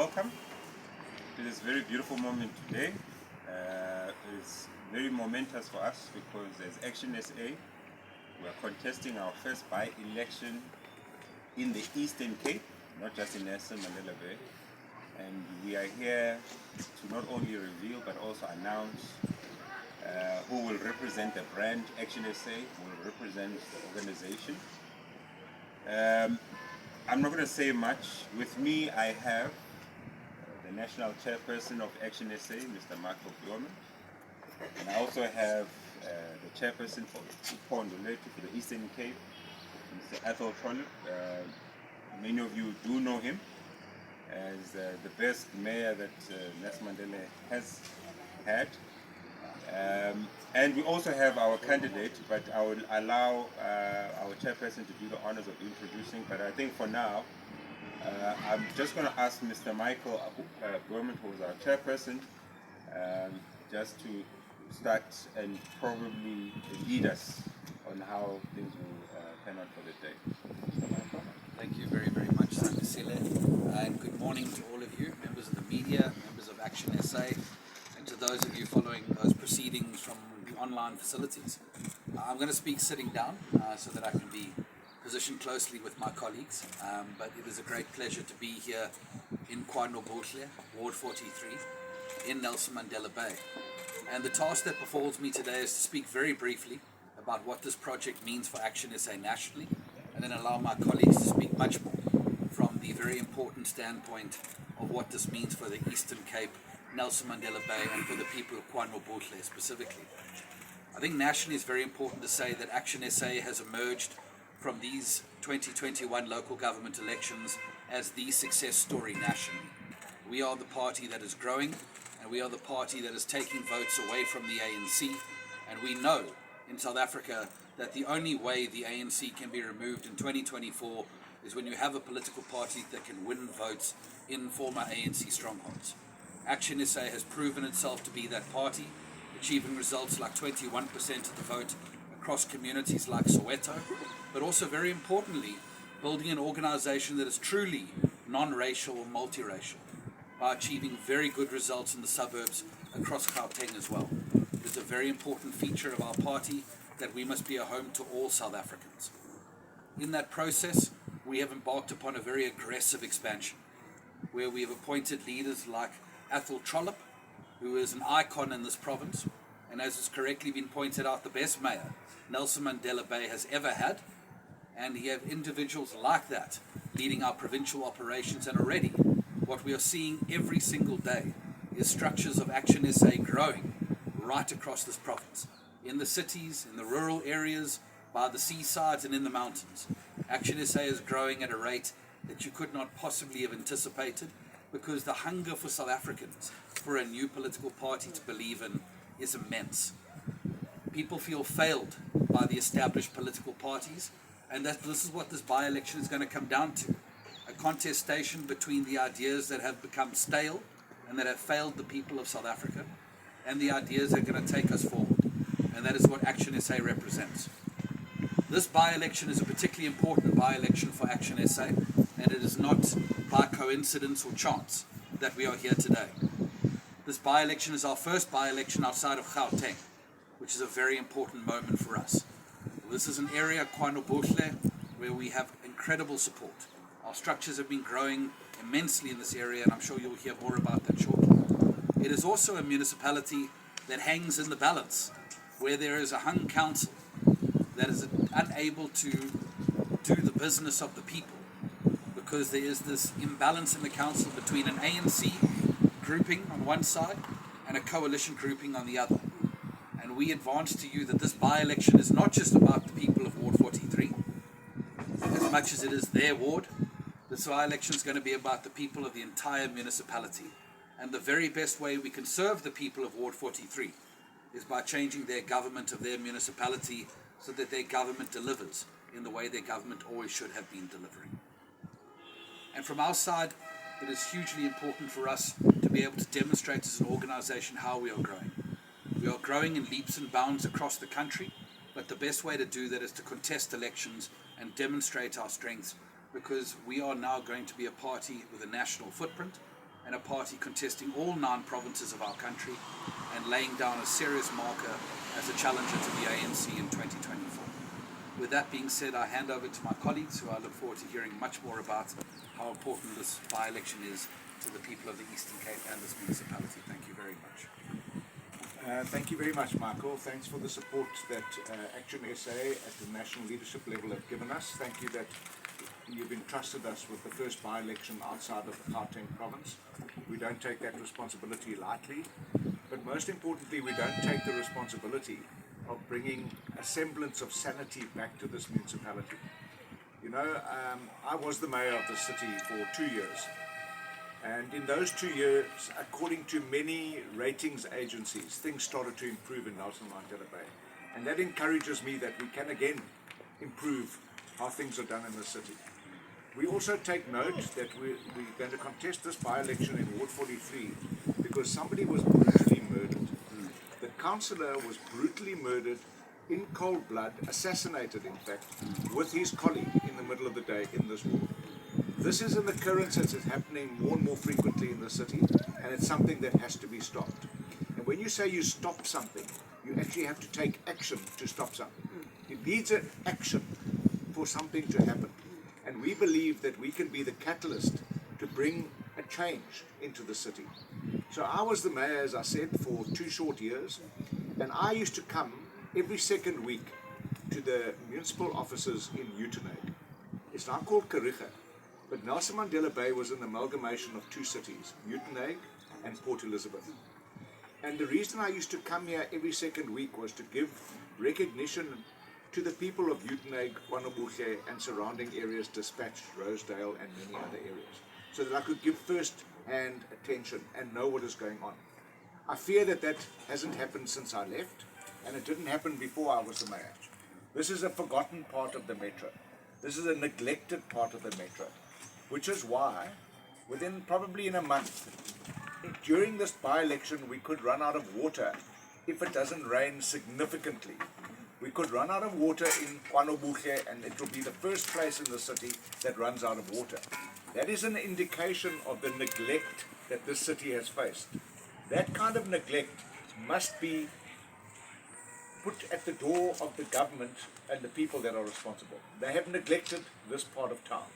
welcome to this very beautiful moment today. It's very momentous for us because as ActionSA, we are contesting our first by-election in the Eastern Cape, not just in Nelson Mandela Bay. And we are here to not only reveal but also announce who will represent the brand ActionSA, who will represent the organization. I'm not going to say much. With me, I have the National Chairperson of ActionSA, Mr. 𝗵𝗶𝗍𝗶, and I also have the Chairperson for KwaNobuhle for the Eastern Cape, Mr. 𝗬𝗧𝗵𝗵𝗶𝗍𝗶. Many of you do know him as the best mayor that Nelson Mandela has had. And we also have our candidate, but I will allow our chairperson to do the honors of introducing. But I think for now, I'm just going to ask Mr. 𝗵𝗶𝗍𝗶, who is our chairperson, just to start and probably lead us on how things will pan out for the day. Mr. 𝗵𝗶𝗍𝗶. Thank you very, very much, 𝗧𝗵𝚻𝗶, and good morning to all of you, members of the media, members of ActionSA, and to those of you following those proceedings from the online facilities. I'm going to speak sitting down so that I can be positioned closely with my colleagues, but it is a great pleasure to be here in KwaNobuhle, Ward 43, in Nelson Mandela Bay. And the task that befalls me today is to speak very briefly about what this project means for ActionSA nationally, and then allow my colleagues to speak much more from the very important standpoint of what this means for the Eastern Cape, Nelson Mandela Bay, and for the people of KwaNobuhle specifically. I think nationally it's very important to say that ActionSA has emerged from these 2021 local government elections as the success story nationally. We are the party that is growing, and we are the party that is taking votes away from the ANC, and we know in South Africa that the only way the ANC can be removed in 2024 is when you have a political party that can win votes in former ANC strongholds. ActionSA has proven itself to be that party, achieving results like 21% of the vote across communities like Soweto, but also very importantly, building an organization that is truly non-racial or multiracial by achieving very good results in the suburbs across Gauteng as well. It is a very important feature of our party that we must be a home to all South Africans. In that process, we have embarked upon a very aggressive expansion, where we have appointed leaders like 𝗬𝗧𝗵𝗶𝗍𝗶, who is an icon in this province, and as has correctly been pointed out, the best mayor Nelson Mandela Bay has ever had, and you have individuals like that leading our provincial operations. And already what we are seeing every single day is structures of ActionSA growing right across this province, in the cities, in the rural areas, by the seasides and in the mountains. ActionSA is growing at a rate that you could not possibly have anticipated, because the hunger for South Africans for a new political party to believe in is immense. People feel failed by the established political parties, and that this is what this by-election is going to come down to. A contestation between the ideas that have become stale and that have failed the people of South Africa, and the ideas that are going to take us forward. And that is what ActionSA represents. This by-election is a particularly important by-election for ActionSA, and it is not by coincidence or chance that we are here today. This by-election is our first by-election outside of Gauteng, which is a very important moment for us. This is an area, KwaNobuhle, where we have incredible support. Our structures have been growing immensely in this area, and I'm sure you'll hear more about that shortly. It is also a municipality that hangs in the balance, where there is a hung council that is unable to do the business of the people, because there is this imbalance in the council between an ANC grouping on one side and a coalition grouping on the other. And we advance to you that this by-election is not just about the people of Ward 43, as much as it is their ward. This by-election is going to be about the people of the entire municipality. And the very best way we can serve the people of Ward 43 is by changing their government of their municipality so that their government delivers in the way their government always should have been delivering. And from our side, it is hugely important for us to be able to demonstrate as an organization how we are growing. We are growing in leaps and bounds across the country, but the best way to do that is to contest elections and demonstrate our strengths, because we are now going to be a party with a national footprint, and a party contesting all 9 provinces of our country and laying down a serious marker as a challenger to the ANC in 2024. With that being said, I hand over to my colleagues, who I look forward to hearing much more about how important this by-election is to the people of the Eastern Cape and this municipality. Thank you very much. Thank you very much, Michael. Thanks for the support that ActionSA at the national leadership level have given us. Thank you that you've entrusted us with the first by-election outside of the Gauteng province. We don't take that responsibility lightly, but most importantly, we don't take the responsibility of bringing a semblance of sanity back to this municipality. You know, I was the mayor of the city for 2 years. And in those 2 years, according to many ratings agencies, things started to improve in Nelson Mandela Bay. And that encourages me that we can again improve how things are done in the city. We also take note that we're going to contest this by-election in Ward 43 because somebody was brutally murdered. The councillor was brutally murdered in cold blood, assassinated in fact, with his colleague in the middle of the day in this ward. This is an occurrence that is happening more and more frequently in the city, and it's something that has to be stopped. And when you say you stop something, you actually have to take action to stop something. It needs an action for something to happen. And we believe that we can be the catalyst to bring a change into the city. So I was the mayor, as I said, for 2 short years, and I used to come every second week to the municipal offices in Uitenhage. It's now called 𝗖𝗵𝗍𝗶. But Nelson Mandela Bay was an amalgamation of 2 cities, Uitenhage and Port Elizabeth. And the reason I used to come here every second week was to give recognition to the people of Uitenhage, KwaNobuhle and surrounding areas, Dispatch, Rosedale and many other areas, so that I could give first-hand attention and know what is going on. I fear that that hasn't happened since I left, and it didn't happen before I was the mayor. This is a forgotten part of the metro. This is a neglected part of the metro. Which is why, probably in a month, during this by-election, we could run out of water if it doesn't rain significantly. We could run out of water in KwaNobuhle, and it will be the first place in the city that runs out of water. That is an indication of the neglect that this city has faced. That kind of neglect must be put at the door of the government and the people that are responsible. They have neglected this part of town.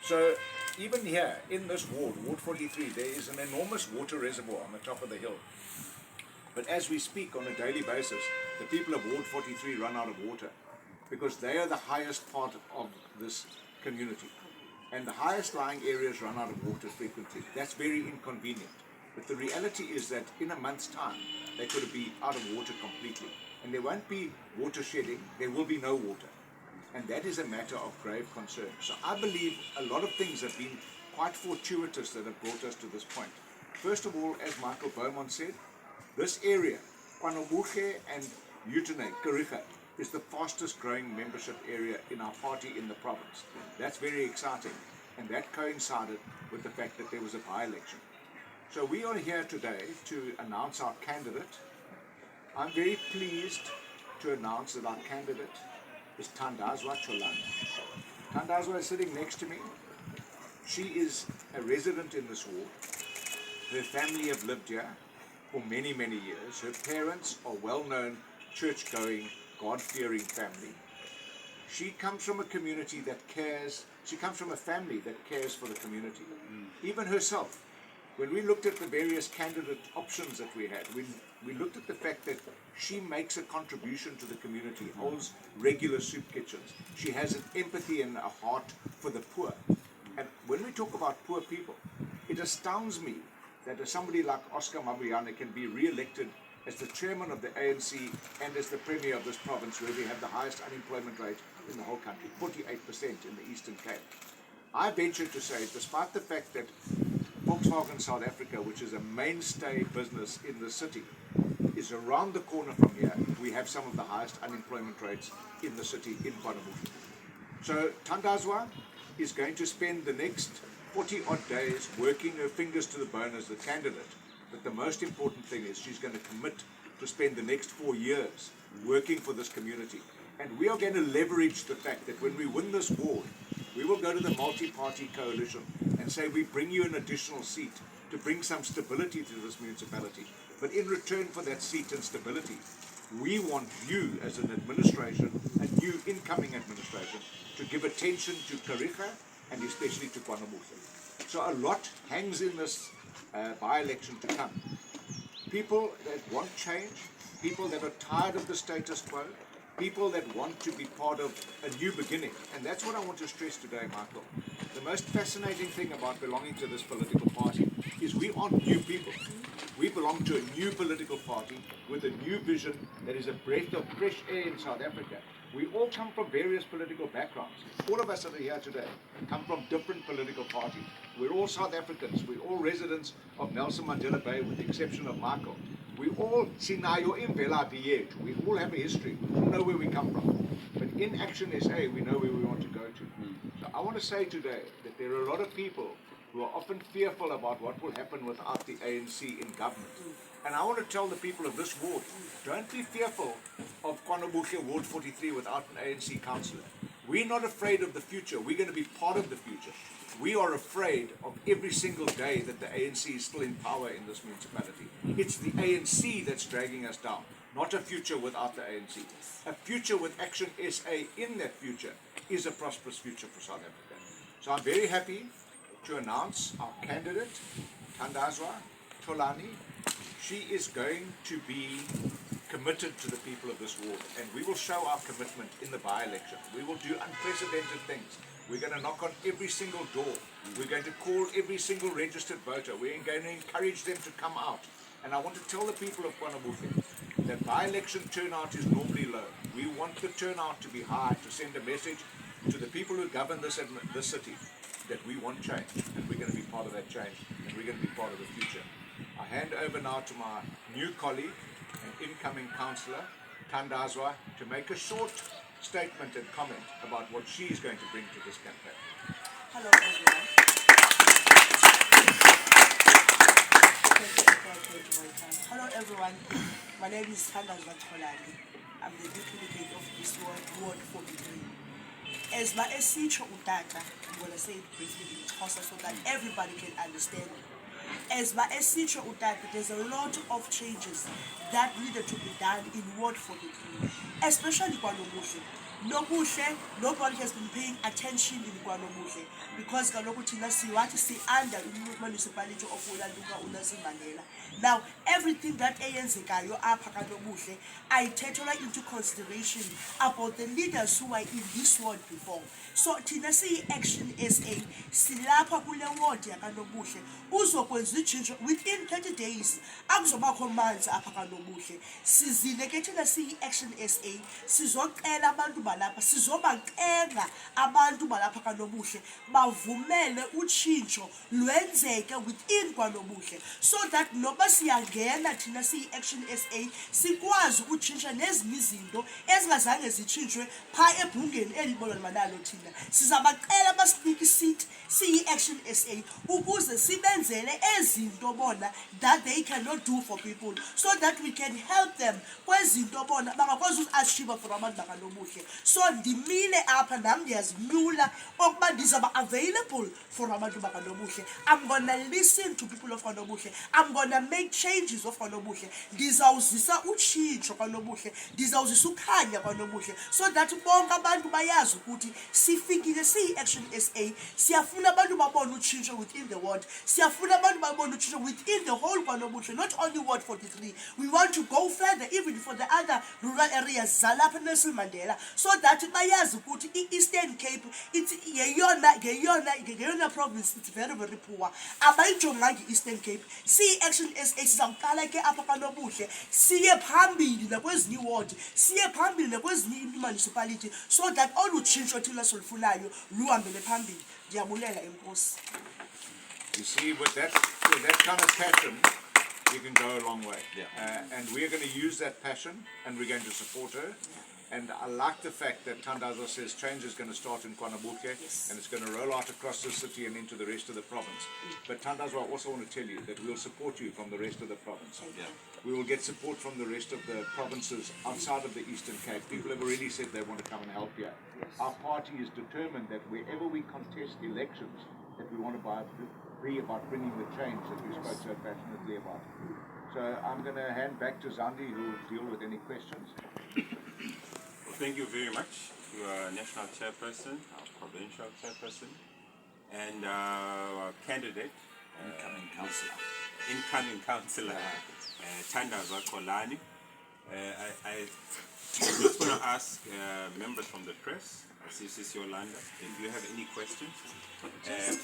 So even here in this ward, Ward 43, there is an enormous water reservoir on the top of the hill. But as we speak on a daily basis, the people of Ward 43 run out of water because they are the highest part of this community. And the highest lying areas run out of water frequently. That's very inconvenient. But the reality is that in a month's time, they could be out of water completely. And there won't be water shedding, there will be no water. And that is a matter of grave concern. So I believe a lot of things have been quite fortuitous that have brought us to this point. First of all, as Michael Beaumont said, this area, KwaNobuhle and Uitenhage, 𝗖𝗵𝗍𝗶, is the fastest growing membership area in our party in the province. That's very exciting, and that coincided with the fact that there was a by-election. So we are here today to announce our candidate. I'm very pleased to announce that our candidate is Thandazwa Cholani. Thandazwa is sitting next to me. She is a resident in this ward. Her family have lived here for many, many years. Her parents are well-known, church-going, God-fearing family. She comes from a community that cares. She comes from a family that cares for the community. Even herself, when we looked at the various candidate options that we had, we looked at the fact that she makes a contribution to the community, holds regular soup kitchens. She has an empathy and a heart for the poor. And when we talk about poor people, it astounds me that somebody like 𝗧𝗵𝗵𝗶𝗇𝘄𝗵𝗍𝗶 can be re-elected as the chairman of the ANC and as the premier of this province, where we have the highest unemployment rate in the whole country, 48% in the Eastern Cape. I venture to say, despite the fact that Volkswagen South Africa, which is a mainstay business in the city, is around the corner from here, we have some of the highest unemployment rates in the city in KwaNobuhle. So Thandazwa is going to spend the next 40-odd days working her fingers to the bone as the candidate. But the most important thing is she's going to commit to spend the next 4 years working for this community. And we are going to leverage the fact that when we win this ward, we will go to the multi-party coalition and say we bring you an additional seat to bring some stability to this municipality. But in return for that seat and stability, we want you as an administration, a new incoming administration, to give attention to 𝗑𝗧𝗵𝗶 and especially to KwaNobuhle. So a lot hangs in this by-election to come. People that want change, people that are tired of the status quo, people that want to be part of a new beginning. And that's what I want to stress today, Michael. The most fascinating thing about belonging to this political party is we aren't new people. We belong to a new political party with a new vision that is a breath of fresh air in South Africa. We all come from various political backgrounds. All of us that are here today come from different political parties. We're all South Africans. We're all residents of Nelson Mandela Bay, with the exception of Michael. We all 𝗧𝗵𝗵𝗶𝗇𝘄 we all have a history. We all know where we come from. But in ActionSA, we know where we want to go to. So I want to say today that there are a lot of people who are often fearful about what will happen without the ANC in government. And I want to tell the people of this ward, don't be fearful of KwaNobuhle Ward 43 without an ANC councillor. We're not afraid of the future. We're going to be part of the future. We are afraid of every single day that the ANC is still in power in this municipality. It's the ANC that's dragging us down, not a future without the ANC. A future with ActionSA in that future is a prosperous future for South Africa. So I'm very happy to announce our candidate, Thandazwa 𝗧𝗵𝗵𝗶𝘶. She is going to be committed to the people of this ward, and we will show our commitment in the by-election. We will do unprecedented things. We're going to knock on every single door. We're going to call every single registered voter. We're going to encourage them to come out. And I want to tell the people of KwaNobuhle that by-election turnout is normally low. We want the turnout to be high to send a message to the people who govern this city that we want change, and we're going to be part of that change, and we're going to be part of the future. I hand over now to my new colleague and incoming councillor, Thandazwa, to make a short statement and comment about what she is going to bring to this campaign. Hello everyone. Hello everyone. My name is Thandazwa 𝗧𝗵𝗵𝗶𝘶. I'm the deputy of this ward 43. As my esitsho utata, I'm going to say it briefly in Xhosa so that everybody can understand. As my esitsho utata, there's a lot of changes that needed to be done in Ward 43, especially KwaNobuhle. Nobody has been paying attention in KwaNobuhle because kaloku thina siwathi si-under municipality of Nelson Mandela. Now, everything that eyenzekayo apha KwaNobuhle ayithethelwa into consideration about the leaders who were in this ward before. So thina siyi-ActionSA silapha kule ward yaKwaNobuhle uzokwenza itshintsho within 30 days akuzobakho manzi apha KwaNobuhle. Sizile ke thina siyi-ActionSA sizocela abantu balapha, sizobacenga abantu balapha KwaNobuhle bavumele utshintsho lwenzeke within KwaNobuhle, so that noba siyangena thina siyi-ActionSA sikwazi ukutshintsha nezinye izinto ezingazange zitshintshwe phaa ebhungeni elibonwa nalo thina. Sizabacela basinike isithi siyi-ActionSA ukuze sibenzele ezinto bona that they cannot do for people, so that we can help them kwezinto bona bangakwazi uzi-achieve for abantu bakaNobuhle. So ndimile apha nam ndiyazimula okuba ndizaba available for abantu bakaNobuhle. I'm gonna listen to people of KwaNobuhle. I'm gonna make changes of KwaNobuhle. Ndizawuzisa utshintsho KwaNobuhle. Ndizawuzisa ukhanya KwaNobuhle, so that bonke abantu bayazi ukuthi sifikile siyi-ActionSA. Siyafuna abantu babone utshintsho within the ward. Siyafuna abantu babone utshintsho within the whole KwaNobuhle, not only Ward 43. We want to go further even for the other rural areas zalapha Nelson Mandela, so that bayazi ukuthi i-Eastern Cape it's ngeyona province, it's very very poor. Abayijonganga i-Eastern Cape. Siyi-ActionSA sizawuqala ke apha KwaNobuhle siye phambili nakwezinye iward, siye phambili nakwezinye municipality, so that olu tshintsho thina silufunayo luhambele phambili. Ndiyabulela enkosi. You see, with that kind of passion, you can go a long way. And we're going to use that passion, and we're going to support her. And I like the fact that Thandazwa says change is going to start in KwaNobuhle, and it's going to roll out across the city and into the rest of the province. But Thandazwa, I also want to tell you that we'll support you from the rest of the province. We will get support from the rest of the provinces outside of the Eastern Cape. People have already said they want to come and help here. Our party is determined that wherever we contest elections, that we want to be about bringing the change that we spoke so passionately about. So I'm going to hand back to Zandi, who will deal with any questions. Well, thank you very much to our national chairperson, our provincial chairperson, and our candidate, incoming councillor, Thandazwa 𝗧𝗵𝗶𝗍𝗶. I just want to ask members from the press, ActionSA Yolanda, if you have any questions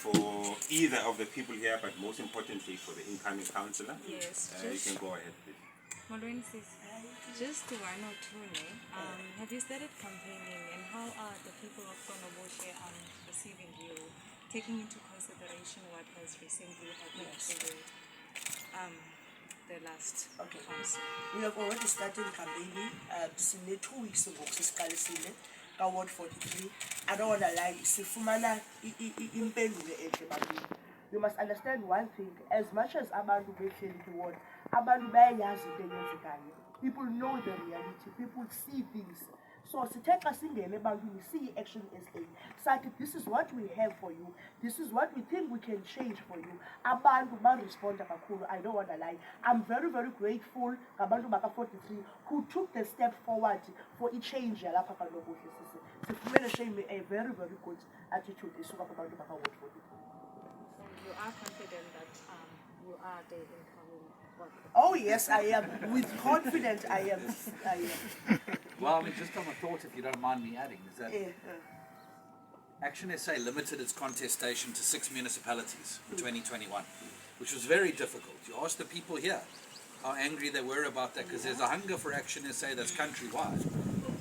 for either of the people here, but most importantly for the incoming councillor. Yes. You can go ahead, please. Molweni sis, just one or two, have you started campaigning, and how are the people of KwaNobuhle receiving you, taking into consideration what has recently happened to the last council? We have already started campaigning. Since 2 weeks ago, sisiqalisile ka Ward 43. I don't want to lie. Sifumana impendulo enhle ebantwini. You must understand one thing. As much as abantu behleli kwiward, abantu bayayazi into eyenzekayo. People know the reality. People see things. So sithetha singene ebantwini see ActionSA. Sathi, this is what we have for you. This is what we think we can change for you. Abantu ba-responda kakhulu. I don't want to lie. I'm very, very grateful ngabantu baka 43 who took the step forward for a change yalapha KwaNobuhle sisi. Sifumene shame a very, very good attitude isuka kubantu baka Ward 43. You are confident that you are the incoming worker? Oh yes, I am. With confidence, I am. Well, I mean, just on a thought, if you don't mind me adding, is that ActionSA limited its contestation to 6 municipalities in 2021, which was very difficult. You ask the people here how angry they were about that, because there's a hunger for ActionSA that's countrywide.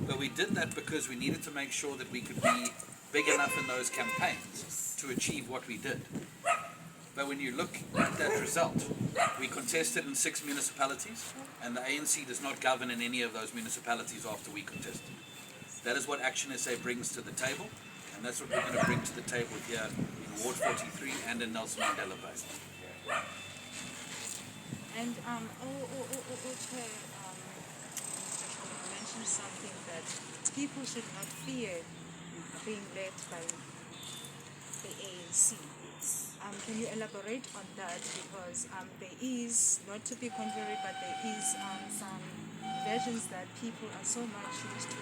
But we did that because we needed to make sure that we could be big enough in those campaigns to achieve what we did. But when you look at that result, we contested in 6 municipalities, and the ANC does not govern in any of those municipalities after we contested. That is what ActionSA brings to the table, and that's what we're going to bring to the table here in Ward 43 and in Nelson Mandela Bay. And Chair, you mentioned something that people should not fear being led by the ANC. Can you elaborate on that? Because there is, not to be contrary, but there is some versions that people are so much used to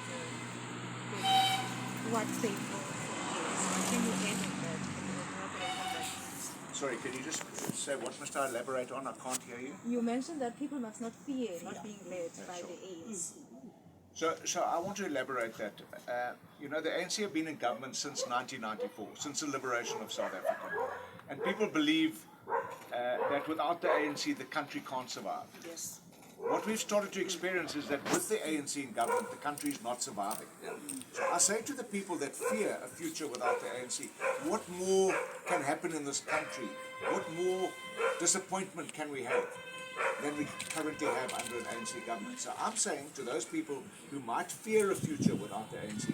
what they know for years. Can you add on that? Can you elaborate on that, please? Sorry, can you just say what must I elaborate on? I can't hear you. You mentioned that people must not fear not being led by the ANC. So I want to elaborate that. You know, the ANC have been in government since 1994, since the liberation of South Africa. And people believe that without the ANC, the country can't survive. Yes. What we've started to experience is that with the ANC in government, the country is not surviving. So I say to the people that fear a future without the ANC, what more can happen in this country? What more disappointment can we have than we currently have under an ANC government? So I'm saying to those people who might fear a future without the ANC,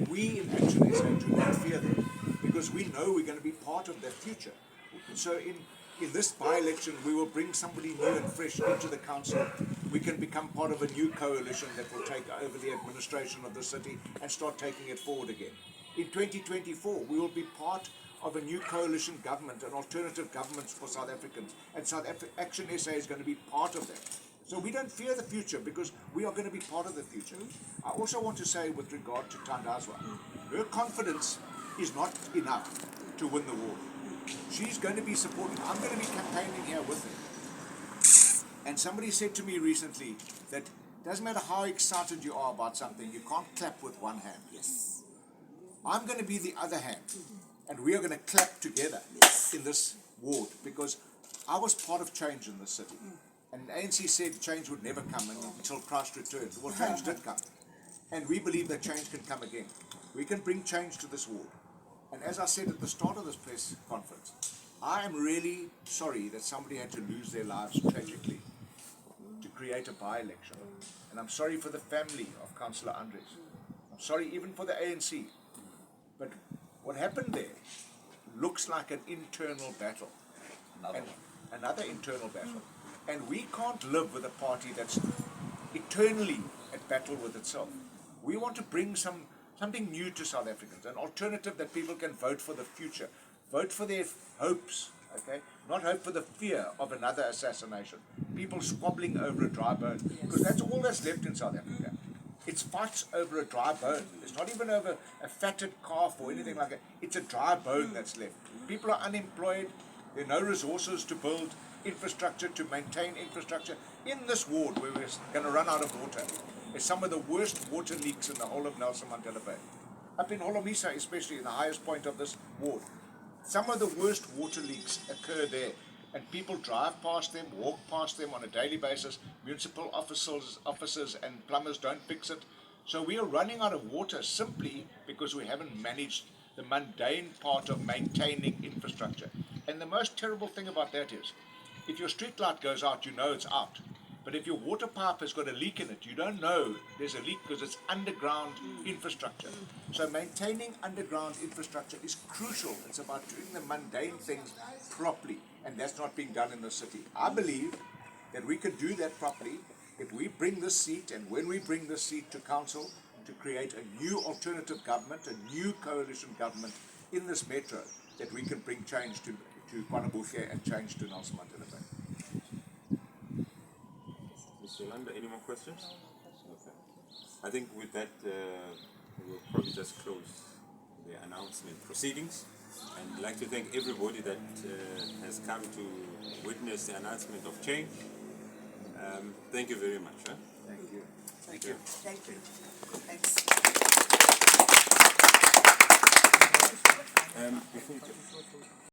we in ActionSA do not fear them, because we know we're going to be part of that future. So in this by-election, we will bring somebody new and fresh into the council. We can become part of a new coalition that will take over the administration of the city and start taking it forward again. In 2024, we will be part of a new coalition government, an alternative government for South Africans, and ActionSA is going to be part of that. So we don't fear the future, because we are going to be part of the future. I also want to say, with regard to Thandazwa, her confidence is not enough to win the war. She's going to be supporting. I'm going to be campaigning here with her. And somebody said to me recently that it doesn't matter how excited you are about something, you can't clap with one hand. Yes. I'm going to be the other hand, and we are going to clap together in this ward, because I was part of change in this city. And ANC said change would never come until Christ returned. Well, change did come. And we believe that change can come again. We can bring change to this ward. And as I said at the start of this press conference, I am really sorry that somebody had to lose their lives tragically to create a by-election. And I'm sorry for the family of Councillor Andres. I'm sorry even for the ANC. But what happened there looks like an internal battle. Another internal battle. And we can't live with a party that's eternally at battle with itself. We want to bring something new to South Africans, an alternative that people can vote for the future, vote for their hopes, okay? Not hope for the fear of another assassination. People squabbling over a dry bone, because that's all that's left in South Africa. It's fights over a dry bone. It's not even over a fatted calf or anything like that. It's a dry bone that's left. People are unemployed. There are no resources to build infrastructure, to maintain infrastructure. In this ward where we're going to run out of water, there's some of the worst water leaks in the whole of Nelson Mandela Bay. Up in 𝗵𝗶𝗶𝘄𝗵𝗶, especially in the highest point of this ward, some of the worst water leaks occur there. And people drive past them, walk past them on a daily basis. Municipal officers and plumbers don't fix it. So we are running out of water simply because we haven't managed the mundane part of maintaining infrastructure. And the most terrible thing about that is, if your street light goes out, you know it's out. But if your water pipe has got a leak in it, you don't know there's a leak because it's underground infrastructure. So maintaining underground infrastructure is crucial. It's about doing the mundane things properly, and that's not being done in the city. I believe that we can do that properly if we bring this seat, and when we bring this seat to council, to create a new alternative government, a new coalition government in this metro, that we can bring change to KwaNobuhle and change to Nelson Mandela Bay. Mr. Yolanda, any more questions? Okay. I think with that, we'll probably just close the announcement proceedings. And I'd like to thank everybody that has come to witness the announcement of change. Thank you very much. Huh? Thank you. Thank you. Thank you. Thanks. Before